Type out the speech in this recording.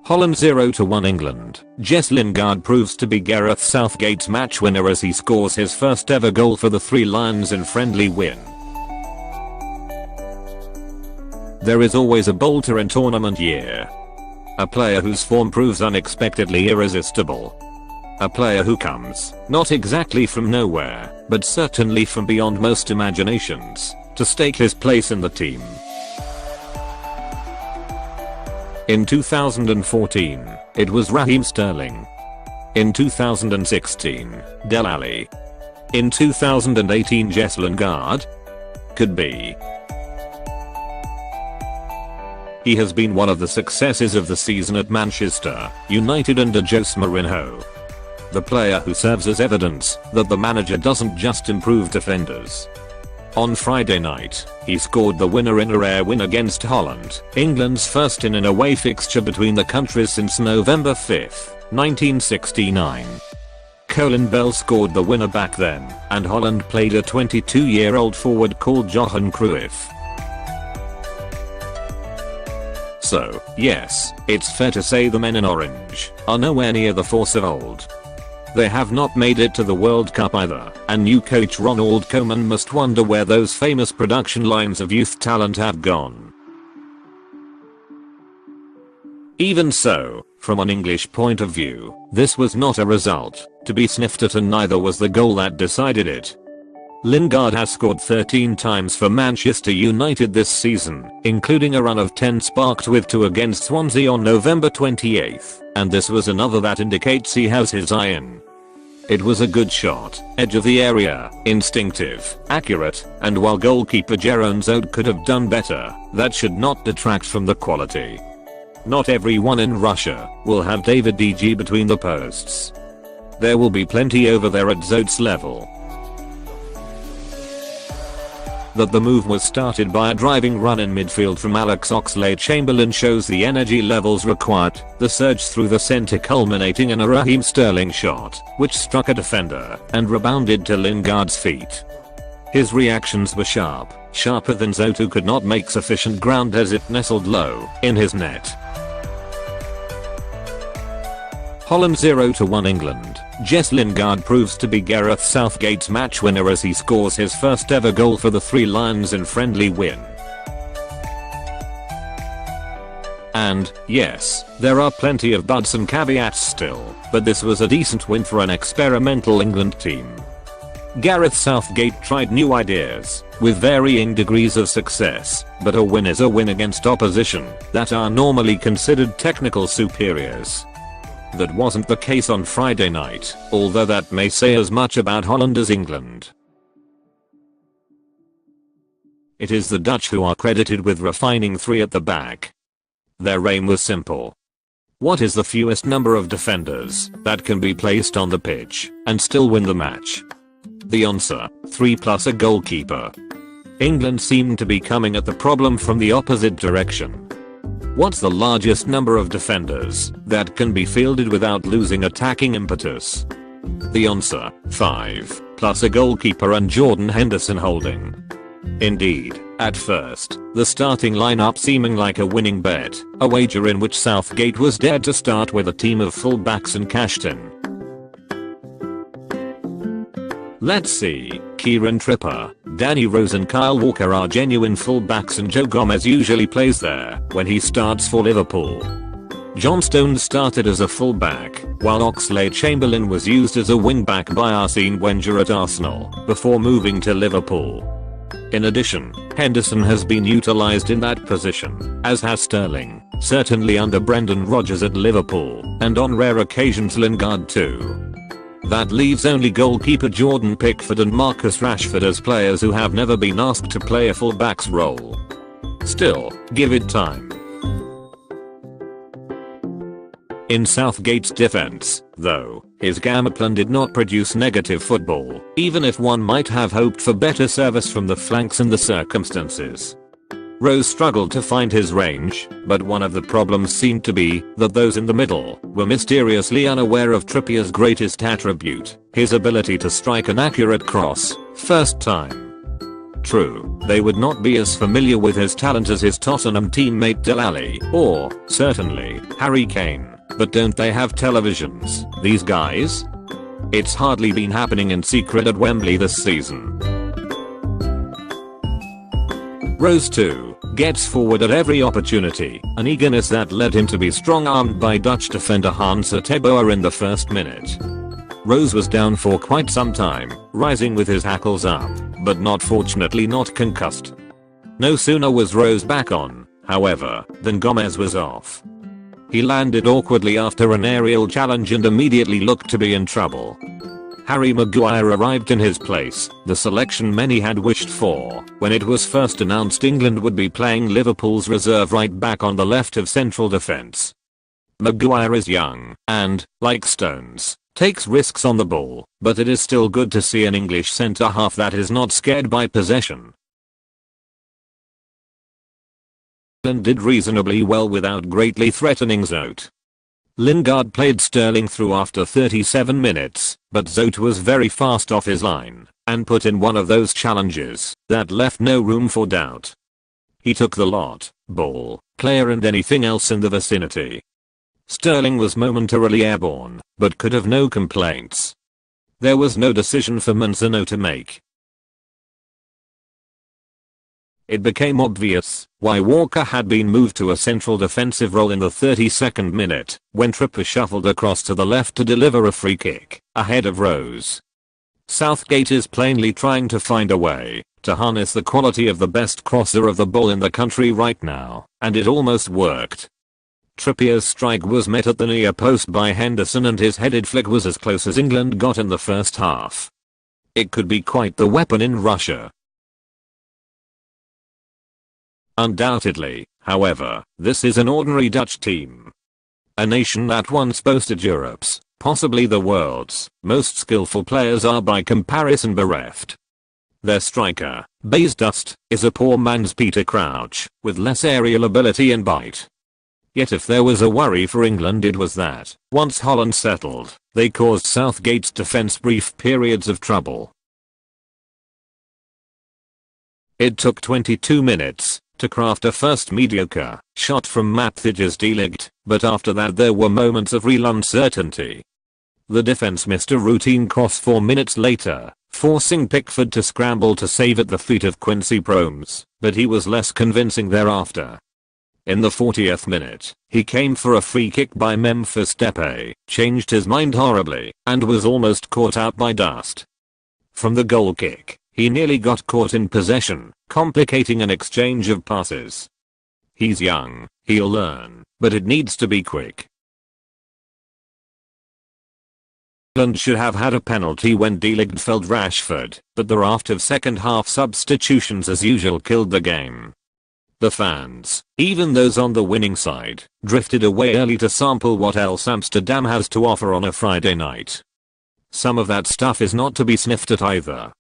Holland 0-1 England. Jesse Lingard proves to be Gareth Southgate's match winner as he scores his first ever goal for the Three Lions in friendly win. There is always a bolter in tournament year. A player whose form proves unexpectedly irresistible. A player who comes, not exactly from nowhere, but certainly from beyond most imaginations, to stake his place in the team. In 2014, it was Raheem Sterling. In 2016, Dele Alli. In 2018, Jesse Lingard? Could be. He has been one of the successes of the season at Manchester United under Jose Mourinho. The player who serves as evidence that the manager doesn't just improve defenders. On Friday night, he scored the winner in a rare win against Holland, England's first in an away fixture between the countries since November 5, 1969. Colin Bell scored the winner back then, and Holland played a 22-year-old forward called Johan Cruyff. So, yes, it's fair to say the men in orange are nowhere near the force of old. They have not made it to the World Cup either, and new coach Ronald Koeman must wonder where those famous production lines of youth talent have gone. Even so, from an English point of view, this was not a result to be sniffed at, and neither was the goal that decided it. Lingard has scored 13 times for Manchester United this season, including a run of 10 sparked with 2 against Swansea on November 28, and this was another that indicates he has his eye in. It was a good shot, edge of the area, instinctive, accurate, and while goalkeeper Jeroen Zoet could have done better, that should not detract from the quality. Not everyone in Russia will have David De Gea between the posts. There will be plenty over there at Zoet's level. That the move was started by a driving run in midfield from Alex Oxlade-Chamberlain shows the energy levels required, the surge through the centre culminating in a Raheem Sterling shot, which struck a defender and rebounded to Lingard's feet. His reactions were sharp, sharper than Zoet, who could not make sufficient ground as it nestled low in his net. Holland 0-1 England. Jesse Lingard proves to be Gareth Southgate's match winner as he scores his first ever goal for the Three Lions in friendly win. And, yes, there are plenty of buts and caveats still, but this was a decent win for an experimental England team. Gareth Southgate tried new ideas, with varying degrees of success, but a win is a win against opposition that are normally considered technical superiors. That wasn't the case on Friday night, although that may say as much about Holland as England. It is the Dutch who are credited with refining 3 at the back. Their aim was simple. What is the fewest number of defenders that can be placed on the pitch and still win the match? The answer, 3 plus a goalkeeper. England seemed to be coming at the problem from the opposite direction. What's the largest number of defenders that can be fielded without losing attacking impetus? The answer, 5, plus a goalkeeper and Jordan Henderson holding. Indeed, at first, the starting lineup seeming like a winning bet, a wager in which Southgate was dared to start with a team of fullbacks and cashed in. Let's see, Kieran Trippier, Danny Rose and Kyle Walker are genuine fullbacks, and Joe Gomez usually plays there when he starts for Liverpool. John Stones started as a fullback, while Oxlade-Chamberlain was used as a wingback by Arsene Wenger at Arsenal, before moving to Liverpool. In addition, Henderson has been utilised in that position, as has Sterling, certainly under Brendan Rodgers at Liverpool, and on rare occasions Lingard too. That leaves only goalkeeper Jordan Pickford and Marcus Rashford as players who have never been asked to play a fullback's role. Still, give it time. In Southgate's defense, though, his game plan did not produce negative football, even if one might have hoped for better service from the flanks in the circumstances. Rose struggled to find his range, but one of the problems seemed to be that those in the middle were mysteriously unaware of Trippier's greatest attribute, his ability to strike an accurate cross, first time. True, they would not be as familiar with his talent as his Tottenham teammate Dele Alli, or, certainly, Harry Kane, but don't they have televisions, these guys? It's hardly been happening in secret at Wembley this season. Rose 2 gets forward at every opportunity, an eagerness that led him to be strong-armed by Dutch defender Hans Teboa in the first minute. Rose was down for quite some time, rising with his hackles up, but fortunately not concussed. No sooner was Rose back on, however, than Gomez was off. He landed awkwardly after an aerial challenge and immediately looked to be in trouble. Harry Maguire arrived in his place, the selection many had wished for, when it was first announced England would be playing Liverpool's reserve right back on the left of central defence. Maguire is young, and, like Stones, takes risks on the ball, but it is still good to see an English centre-half that is not scared by possession. England did reasonably well without greatly threatening Zote. Lingard played Sterling through after 37 minutes, but Zote was very fast off his line, and put in one of those challenges that left no room for doubt. He took the lot, ball, player and anything else in the vicinity. Sterling was momentarily airborne, but could have no complaints. There was no decision for Manzano to make. It became obvious why Walker had been moved to a central defensive role in the 32nd minute, when Trippier shuffled across to the left to deliver a free kick, ahead of Rose. Southgate is plainly trying to find a way to harness the quality of the best crosser of the ball in the country right now, and it almost worked. Trippier's strike was met at the near post by Henderson and his headed flick was as close as England got in the first half. It could be quite the weapon in Russia. Undoubtedly, however, this is an ordinary Dutch team. A nation that once boasted Europe's, possibly the world's, most skillful players are by comparison bereft. Their striker, Baze Dust, is a poor man's Peter Crouch, with less aerial ability and bite. Yet if there was a worry for England it was that, once Holland settled, they caused Southgate's defence brief periods of trouble. It took 22 minutes to craft a first mediocre shot from Matthijs de Ligt, but after that there were moments of real uncertainty. The defense missed a routine cross 4 minutes later, forcing Pickford to scramble to save at the feet of Quincy Promes, but he was less convincing thereafter. In the 40th minute, he came for a free kick by Memphis Depay, changed his mind horribly, and was almost caught out by Dust. From the goal kick, he nearly got caught in possession, complicating an exchange of passes. He's young, he'll learn, but it needs to be quick. England should have had a penalty when de Ligt felled Rashford, but the raft of second half substitutions as usual killed the game. The fans, even those on the winning side, drifted away early to sample what else Amsterdam has to offer on a Friday night. Some of that stuff is not to be sniffed at either.